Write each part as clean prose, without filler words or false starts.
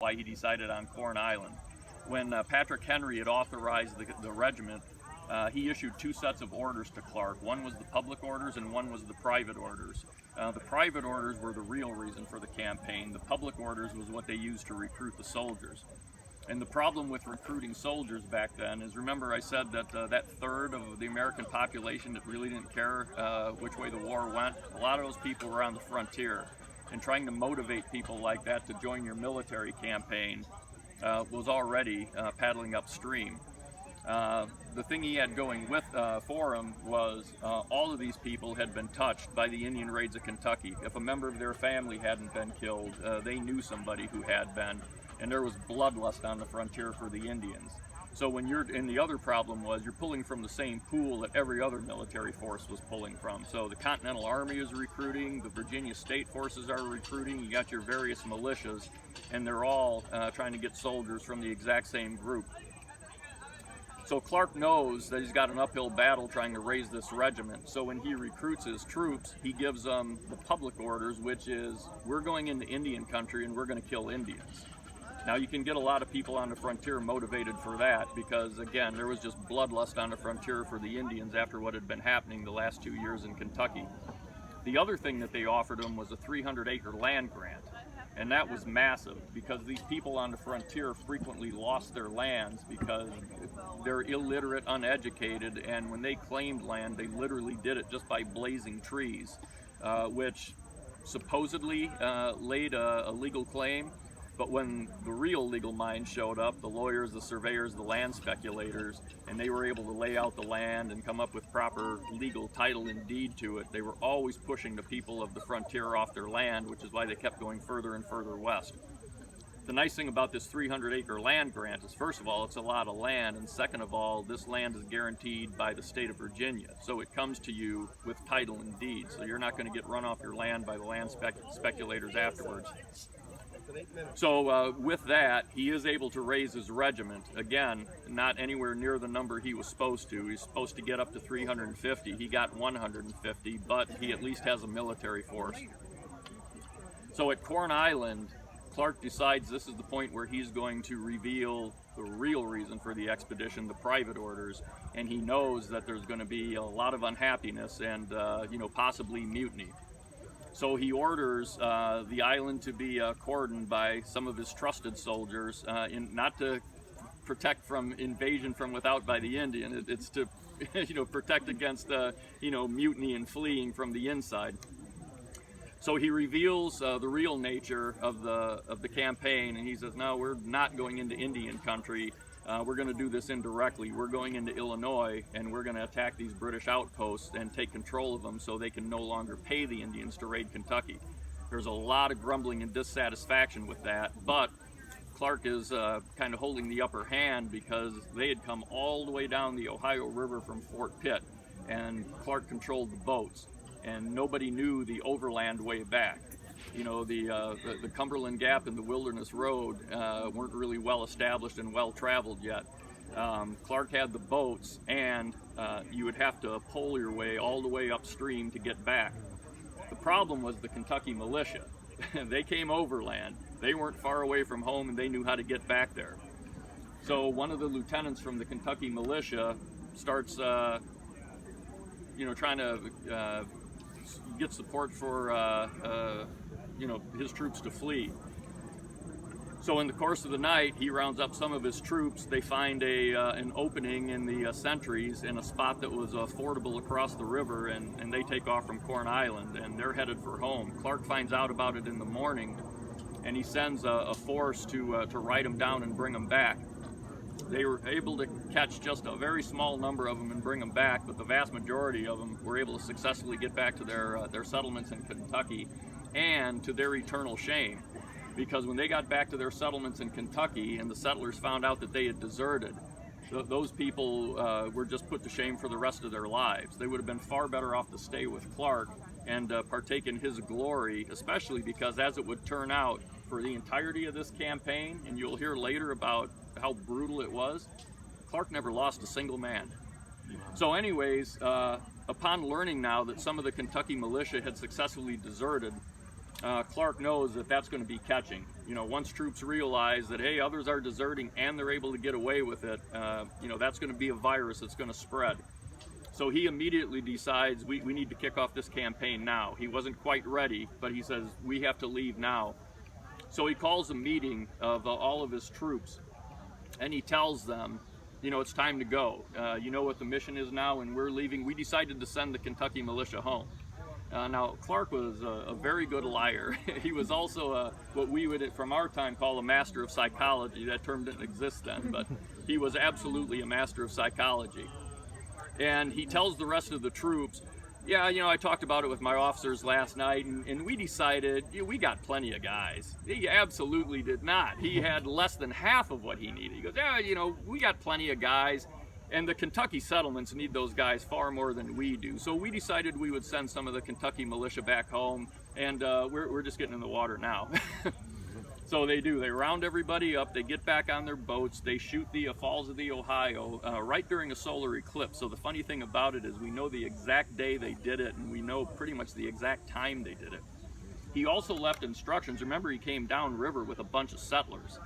why he decided on Corn Island. When Patrick Henry had authorized the regiment, he issued two sets of orders to Clark. One was the public orders and one was the private orders. The private orders were the real reason for the campaign. The public orders was what they used to recruit the soldiers. And the problem with recruiting soldiers back then is, remember I said that that third of the American population that really didn't care which way the war went? A lot of those people were on the frontier. And trying to motivate people like that to join your military campaign was already paddling upstream. The thing he had going for him was all of these people had been touched by the Indian raids of Kentucky. If a member of their family hadn't been killed, they knew somebody who had been, and there was bloodlust on the frontier for the Indians. So and the other problem was you're pulling from the same pool that every other military force was pulling from. So the Continental Army is recruiting, the Virginia State Forces are recruiting, you got your various militias, and they're all trying to get soldiers from the exact same group. So Clark knows that he's got an uphill battle trying to raise this regiment. So when he recruits his troops, he gives them the public orders, which is, we're going into Indian country and we're going to kill Indians. Now you can get a lot of people on the frontier motivated for that because, again, there was just bloodlust on the frontier for the Indians after what had been happening the last 2 years in Kentucky. The other thing that they offered them was a 300-acre land grant. And that was massive because these people on the frontier frequently lost their lands because they're illiterate, uneducated, and when they claimed land, they literally did it just by blazing trees, which supposedly laid a legal claim. But when the real legal minds showed up, the lawyers, the surveyors, the land speculators, and they were able to lay out the land and come up with proper legal title and deed to it, they were always pushing the people of the frontier off their land, which is why they kept going further and further west. The nice thing about this 300-acre land grant is, first of all, it's a lot of land, and second of all, this land is guaranteed by the state of Virginia. So it comes to you with title and deed, so you're not going to get run off your land by the land speculators afterwards. So with that, he is able to raise his regiment. Again, not anywhere near the number he was supposed to. He's supposed to get up to 350. He got 150, but he at least has a military force. So at Corn Island, Clark decides this is the point where he's going to reveal the real reason for the expedition, the private orders, and he knows that there's going to be a lot of unhappiness and possibly mutiny. So he orders the island to be cordoned by some of his trusted soldiers, not to protect from invasion from without by the Indian. It's to protect against mutiny and fleeing from the inside. So he reveals the real nature of the campaign, and he says, no, we're not going into Indian country. We're going to do this indirectly. We're going into Illinois, and we're going to attack these British outposts and take control of them so they can no longer pay the Indians to raid Kentucky. There's a lot of grumbling and dissatisfaction with that, but Clark is kind of holding the upper hand because they had come all the way down the Ohio River from Fort Pitt, and Clark controlled the boats, and nobody knew the overland way back. The Cumberland Gap and the Wilderness Road weren't really well established and well traveled yet. Clark had the boats, and you would have to pole your way all the way upstream to get back. The problem was the Kentucky militia. They came overland. They weren't far away from home, and they knew how to get back there. So one of the lieutenants from the Kentucky militia starts trying to get support for his troops to flee. So in the course of the night, he rounds up some of his troops. They find an opening in the sentries in a spot that was fordable across the river, and they take off from Corn Island, and they're headed for home. Clark finds out about it in the morning, and he sends a force to ride them down and bring them back. They were able to catch just a very small number of them and bring them back, but the vast majority of them were able to successfully get back to their settlements in Kentucky, and to their eternal shame, because when they got back to their settlements in Kentucky and the settlers found out that they had deserted, those people were just put to shame for the rest of their lives. They would have been far better off to stay with Clark and partake in his glory, especially because, as it would turn out, for the entirety of this campaign, and you'll hear later about how brutal it was, Clark never lost a single man. So anyways, upon learning now that some of the Kentucky militia had successfully deserted, Clark knows that that's going to be catching. once troops realize that, hey, others are deserting and they're able to get away with it, that's going to be a virus that's going to spread. So he immediately decides we need to kick off this campaign now. He wasn't quite ready, but he says we have to leave now. So he calls a meeting of all of his troops, and he tells them, it's time to go. You know what the mission is now, and we're leaving. We decided to send the Kentucky militia home. Now, Clark was a very good liar. He was also what we would, from our time, call a master of psychology. That term didn't exist then, but he was absolutely a master of psychology. And he tells the rest of the troops, yeah, I talked about it with my officers last night, and we decided we got plenty of guys. He absolutely did not. He had less than half of what he needed. He goes, yeah, we got plenty of guys, and the Kentucky settlements need those guys far more than we do. So we decided we would send some of the Kentucky militia back home, and we're just getting in the water now. So they do. They round everybody up. They get back on their boats. They shoot the Falls of the Ohio right during a solar eclipse. So the funny thing about it is we know the exact day they did it, and we know pretty much the exact time they did it. He also left instructions. Remember, he came downriver with a bunch of settlers.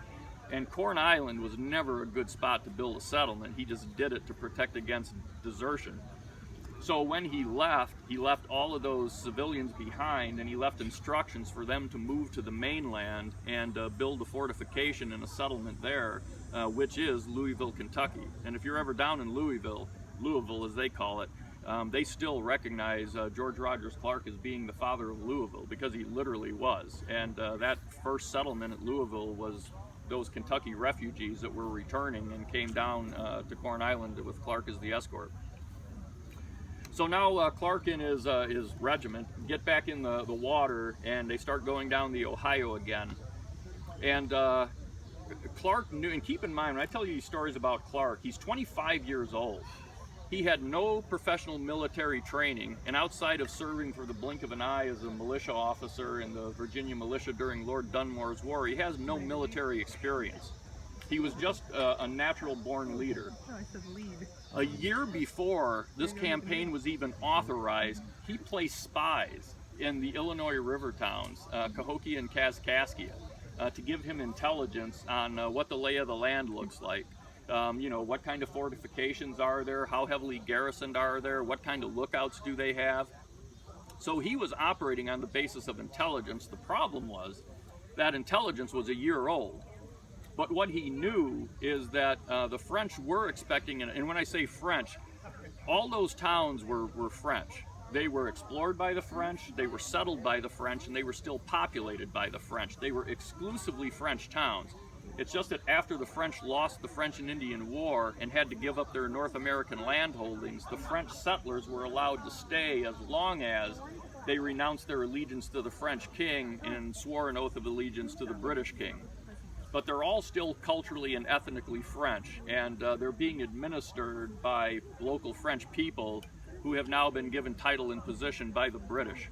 And Corn Island was never a good spot to build a settlement. He just did it to protect against desertion. So when he left all of those civilians behind, and he left instructions for them to move to the mainland and build a fortification and a settlement there, which is Louisville, Kentucky. And if you're ever down in Louisville as they call it, they still recognize George Rogers Clark as being the father of Louisville, because he literally was. And that first settlement at Louisville was those Kentucky refugees that were returning and came down to Corn Island with Clark as the escort. So now Clark and his regiment get back in the water, and they start going down the Ohio again. And Clark knew, and keep in mind, when I tell you these stories about Clark, he's 25 years old. He had no professional military training, and outside of serving for the blink of an eye as a militia officer in the Virginia militia during Lord Dunmore's war, he has no military experience. He was just a natural-born leader. A year before this campaign was even authorized, he placed spies in the Illinois river towns, Cahokia and Kaskaskia, to give him intelligence on what the lay of the land looks like. What kind of fortifications are there, how heavily garrisoned are there, what kind of lookouts do they have. So he was operating on the basis of intelligence. The problem was that intelligence was a year old. But what he knew is that the French were expecting, and when I say French, all those towns were French. They were explored by the French, they were settled by the French, and they were still populated by the French. They were exclusively French towns. It's just that after the French lost the French and Indian War and had to give up their North American land holdings, the French settlers were allowed to stay as long as they renounced their allegiance to the French king and swore an oath of allegiance to the British king. But they're all still culturally and ethnically French, and they're being administered by local French people who have now been given title and position by the British.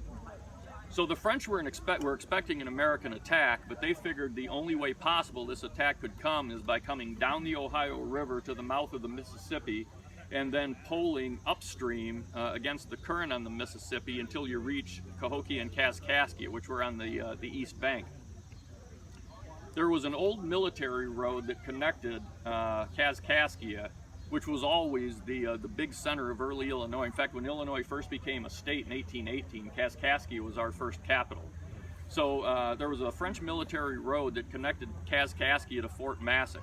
So the French were expecting an American attack, but they figured the only way possible this attack could come is by coming down the Ohio River to the mouth of the Mississippi and then poling upstream against the current on the Mississippi until you reach Cahokia and Kaskaskia, which were on the east bank. There was an old military road that connected Kaskaskia, which was always the big center of early Illinois. In fact, when Illinois first became a state in 1818, Kaskaskia was our first capital. So there was a French military road that connected Kaskaskia to Fort Massac.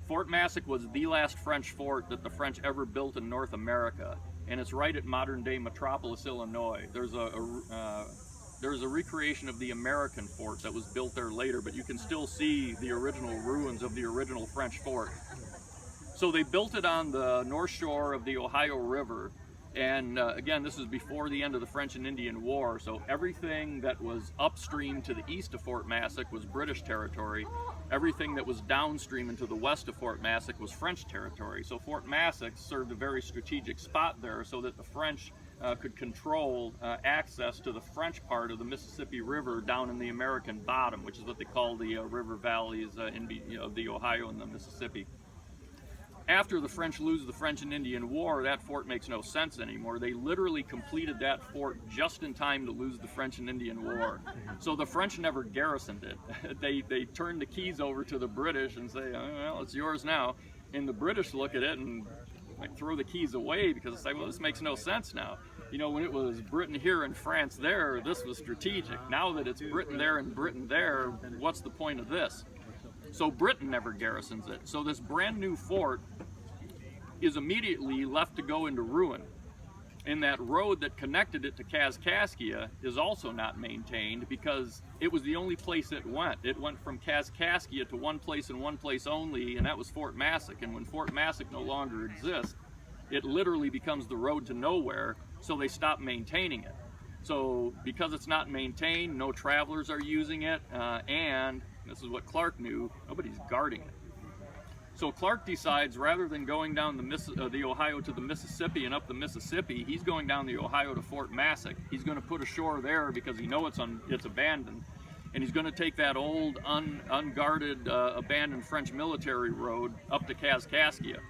Fort Massac was the last French fort that the French ever built in North America, and it's right at modern-day Metropolis, Illinois. There's a recreation of the American fort that was built there later, but you can still see the original ruins of the original French fort. So they built it on the north shore of the Ohio River, and again, this is before the end of the French and Indian War, so everything that was upstream to the east of Fort Massac was British territory. Everything that was downstream and to the west of Fort Massac was French territory. So Fort Massac served a very strategic spot there so that the French could control access to the French part of the Mississippi River down in the American bottom, which is what they call the river valleys of the Ohio and the Mississippi. After the French lose the French and Indian War, that fort makes no sense anymore. They literally completed that fort just in time to lose the French and Indian War. So the French never garrisoned it. They turned the keys over to the British and say, oh, well, it's yours now. And the British look at it and like throw the keys away because it's like, well, this makes no sense now. You know, when it was Britain here and France there, this was strategic. Now that it's Britain there and Britain there, what's the point of this? So Britain never garrisons it. So this brand new fort is immediately left to go into ruin. And that road that connected it to Kaskaskia is also not maintained because it was the only place it went. It went from Kaskaskia to one place and one place only, and that was Fort Massac. And when Fort Massac no longer exists, it literally becomes the road to nowhere, so they stop maintaining it. So because it's not maintained, no travelers are using it, and this is what Clark knew, nobody's guarding it. So Clark decides, rather than going down the Ohio to the Mississippi and up the Mississippi, he's going down the Ohio to Fort Massac. He's going to put ashore there because he knows it's abandoned, and he's going to take that old, unguarded, abandoned French military road up to Kaskaskia.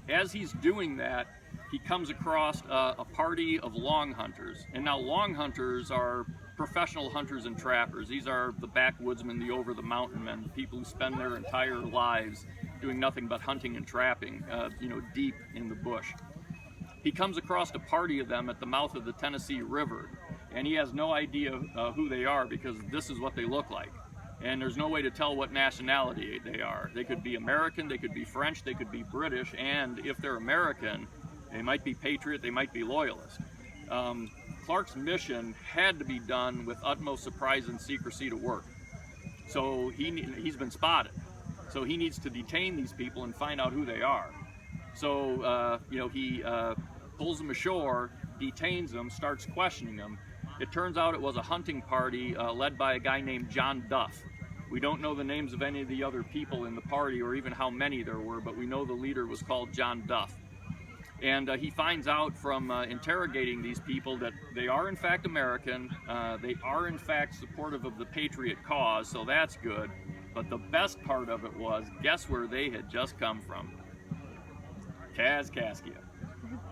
As he's doing that, he comes across a party of long hunters, and now long hunters are professional hunters and trappers. These are the backwoodsmen, the over-the-mountain men, the people who spend their entire lives doing nothing but hunting and trapping, you know, deep in the bush. He comes across a party of them at the mouth of the Tennessee River, and he has no idea who they are because this is what they look like. And there's no way to tell what nationality they are. They could be American, they could be French, they could be British, and if they're American, they might be patriot, they might be loyalist. Clark's mission had to be done with utmost surprise and secrecy to work. So he's been spotted. So he needs to detain these people and find out who they are. So you know, he pulls them ashore, detains them, starts questioning them. It turns out it was a hunting party led by a guy named John Duff. We don't know the names of any of the other people in the party or even how many there were, but we know the leader was called John Duff. And he finds out from interrogating these people that they are in fact American, they are in fact supportive of the Patriot cause, so that's good. But the best part of it was, guess where they had just come from? Kaskaskia.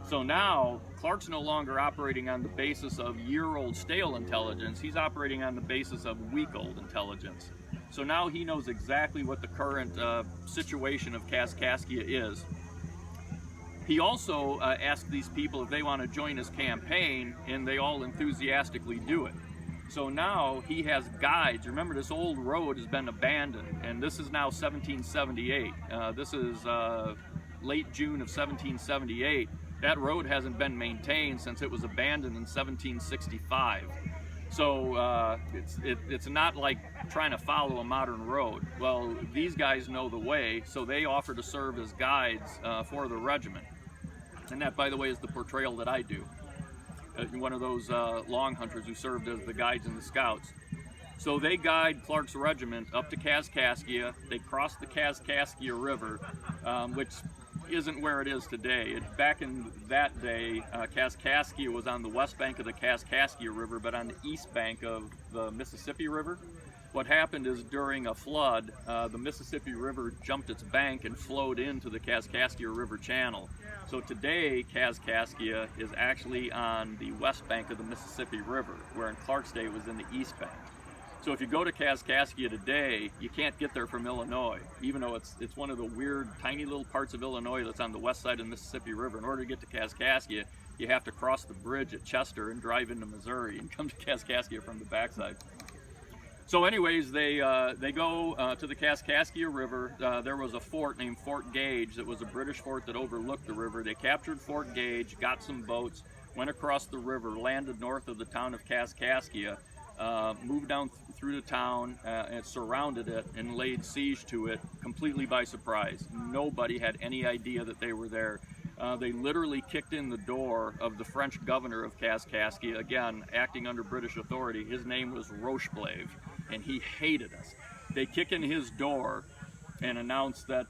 So now, Clark's no longer operating on the basis of year-old stale intelligence, he's operating on the basis of week-old intelligence. So now he knows exactly what the current situation of Kaskaskia is. He also asked these people if they want to join his campaign, and they all enthusiastically do it. So now he has guides. Remember, this old road has been abandoned, and this is now 1778. This is late June of 1778. That road hasn't been maintained since it was abandoned in 1765. So it's not like trying to follow a modern road. Well, these guys know the way, so they offer to serve as guides for the regiment. And that, by the way, is the portrayal that I do. One of those long hunters who served as the guides and the scouts. So they guide Clark's regiment up to Kaskaskia. They cross the Kaskaskia River, which isn't where it is today. Back in that day, Kaskaskia was on the west bank of the Kaskaskia River, but on the east bank of the Mississippi River. What happened is during a flood, the Mississippi River jumped its bank and flowed into the Kaskaskia River channel. So today, Kaskaskia is actually on the west bank of the Mississippi River, where in Clark's day it was in the east bank. So if you go to Kaskaskia today, you can't get there from Illinois, even though it's one of the weird, tiny little parts of Illinois that's on the west side of the Mississippi River. In order to get to Kaskaskia, you have to cross the bridge at Chester and drive into Missouri and come to Kaskaskia from the backside. So anyways, they go to the Kaskaskia River. There was a fort named Fort Gage that was a British fort that overlooked the river. They captured Fort Gage, got some boats, went across the river, landed north of the town of Kaskaskia, moved down through the town and surrounded it and laid siege to it completely by surprise. Nobody had any idea that they were there. They literally kicked in the door of the French governor of Kaskaskia, again, acting under British authority. His name was Rocheblave, and he hated us. They kick in his door and announce that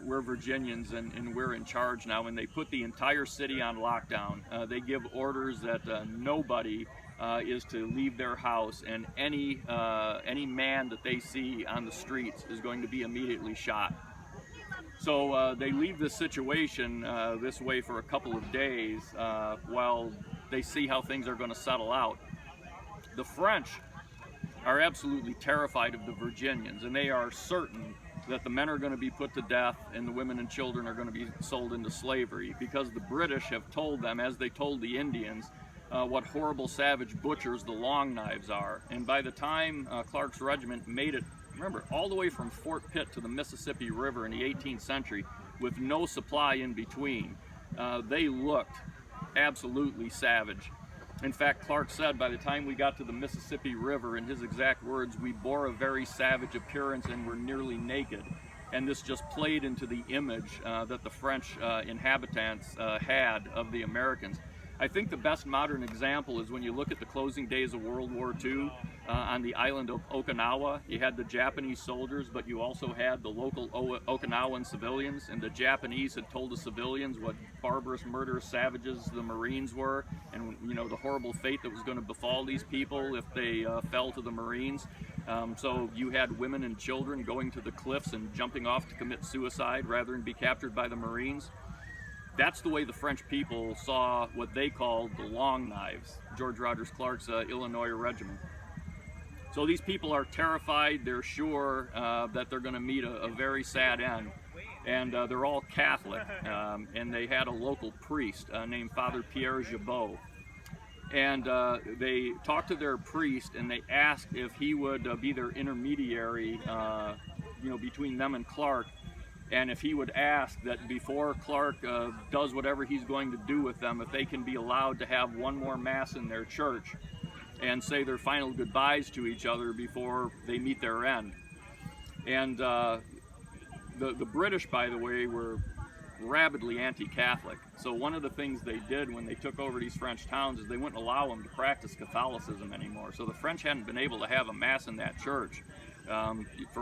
we're Virginians and we're in charge now, and they put the entire city on lockdown. They give orders that nobody is to leave their house, and any man that they see on the streets is going to be immediately shot. So they leave this situation this way for a couple of days while they see how things are going to settle out. The French are absolutely terrified of the Virginians, and they are certain that the men are going to be put to death and the women and children are going to be sold into slavery, because the British have told them, as they told the Indians, what horrible savage butchers the Long Knives are. And by the time Clark's regiment made it, remember, all the way from Fort Pitt to the Mississippi River in the 18th century with no supply in between, they looked absolutely savage. In fact, Clark said, by the time we got to the Mississippi River, in his exact words, we bore a very savage appearance and were nearly naked. And this just played into the image that the French inhabitants had of the Americans. I think the best modern example is when you look at the closing days of World War II on the island of Okinawa. You had the Japanese soldiers, but you also had the local Okinawan civilians, and the Japanese had told the civilians what barbarous, murderous savages the Marines were, and the horrible fate that was going to befall these people if they fell to the Marines. So you had women and children going to the cliffs and jumping off to commit suicide rather than be captured by the Marines. That's the way the French people saw what they called the Long Knives, George Rogers Clark's Illinois regiment. So these people are terrified. They're sure that they're going to meet a very sad end. And they're all Catholic. And they had a local priest named Father Pierre Gibault. And they talked to their priest and they asked if he would be their intermediary between them and Clark. And if he would ask that before Clark does whatever he's going to do with them, if they can be allowed to have one more mass in their church and say their final goodbyes to each other before they meet their end. And the British, by the way, were rabidly anti-Catholic. So one of the things they did when they took over these French towns is they wouldn't allow them to practice Catholicism anymore. So the French hadn't been able to have a mass in that church for